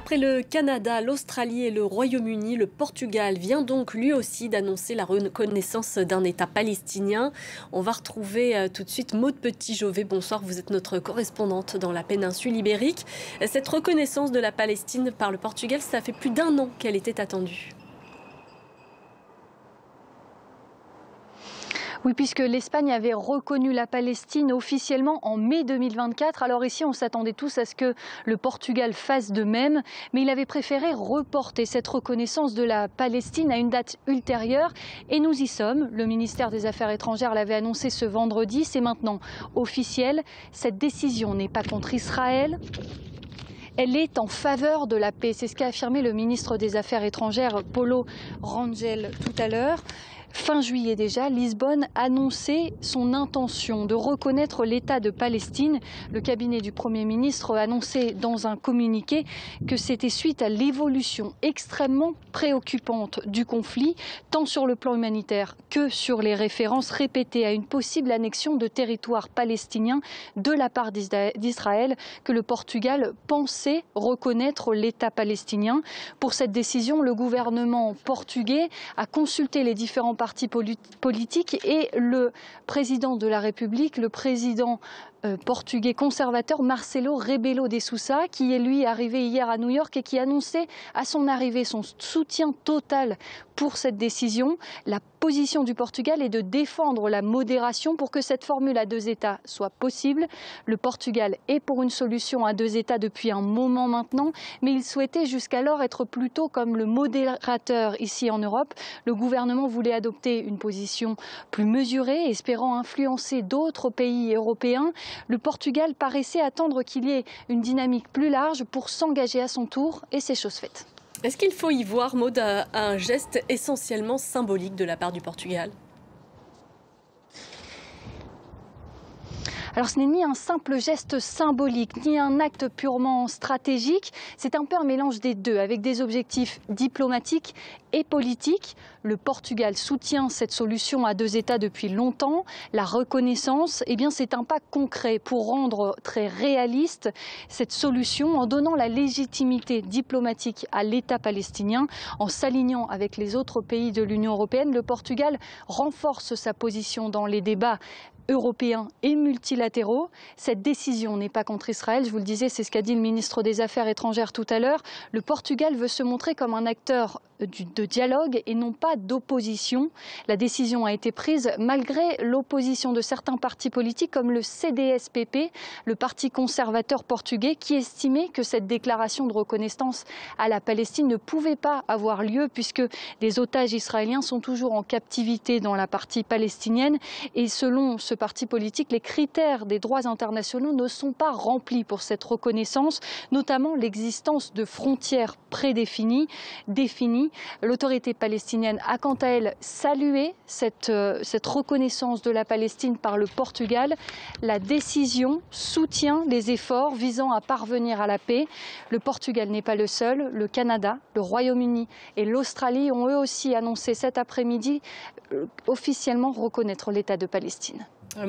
Après le Canada, l'Australie et le Royaume-Uni, le Portugal vient donc lui aussi d'annoncer la reconnaissance d'un État palestinien. On va retrouver tout de suite Maude Petit-Jovet. Bonsoir, vous êtes notre correspondante dans la péninsule ibérique. Cette reconnaissance de la Palestine par le Portugal, ça fait plus d'1 an qu'elle était attendue. Oui, puisque l'Espagne avait reconnu la Palestine officiellement en mai 2024. Alors ici, on s'attendait tous à ce que le Portugal fasse de même, mais il avait préféré reporter cette reconnaissance de la Palestine à une date ultérieure. Et nous y sommes. Le ministère des Affaires étrangères l'avait annoncé ce vendredi. C'est maintenant officiel. Cette décision n'est pas contre Israël. Elle est en faveur de la paix. C'est ce qu'a affirmé le ministre des Affaires étrangères, Paulo Rangel, tout à l'heure. Fin juillet déjà, Lisbonne annonçait son intention de reconnaître l'État de Palestine. Le cabinet du Premier ministre annonçait dans un communiqué que c'était suite à l'évolution extrêmement préoccupante du conflit, tant sur le plan humanitaire que sur les références répétées à une possible annexion de territoires palestiniens de la part d'Israël, que le Portugal pensait reconnaître l'État palestinien. Pour cette décision, le gouvernement portugais a consulté les différents partis politiques et le président de la République, le président portugais conservateur Marcelo Rebelo de Sousa, qui est lui arrivé hier à New York et qui annonçait à son arrivée son soutien total pour cette décision. La position du Portugal est de défendre la modération pour que cette formule à 2 États soit possible. Le Portugal est pour une solution à 2 États depuis un moment maintenant, mais il souhaitait jusqu'alors être plutôt comme le modérateur ici en Europe. Le gouvernement voulait adopter une position plus mesurée, espérant influencer d'autres pays européens. Le Portugal paraissait attendre qu'il y ait une dynamique plus large pour s'engager à son tour, et c'est chose faite. Est-ce qu'il faut y voir, Maude, un geste essentiellement symbolique de la part du Portugal ? Alors ce n'est ni un simple geste symbolique, ni un acte purement stratégique, c'est un peu un mélange des deux, avec des objectifs diplomatiques et politiques. Le Portugal soutient cette solution à 2 États depuis longtemps. La reconnaissance, c'est un pas concret pour rendre très réaliste cette solution en donnant la légitimité diplomatique à l'État palestinien. En s'alignant avec les autres pays de l'Union européenne, le Portugal renforce sa position dans les débats européens et multilatéraux. Cette décision n'est pas contre Israël, je vous le disais, c'est ce qu'a dit le ministre des Affaires étrangères tout à l'heure. Le Portugal veut se montrer comme un acteur de dialogue et non pas d'opposition. La décision a été prise malgré l'opposition de certains partis politiques comme le CDS-PP, le parti conservateur portugais, qui estimait que cette déclaration de reconnaissance à la Palestine ne pouvait pas avoir lieu puisque les otages israéliens sont toujours en captivité dans la partie palestinienne et selon ce parti politique, les critères des droits internationaux ne sont pas remplis pour cette reconnaissance, notamment l'existence de frontières prédéfinies. L'autorité palestinienne a quant à elle salué cette reconnaissance de la Palestine par le Portugal. La décision soutient les efforts visant à parvenir à la paix. Le Portugal n'est pas le seul. Le Canada, le Royaume-Uni et l'Australie ont eux aussi annoncé cet après-midi officiellement reconnaître l'État de Palestine.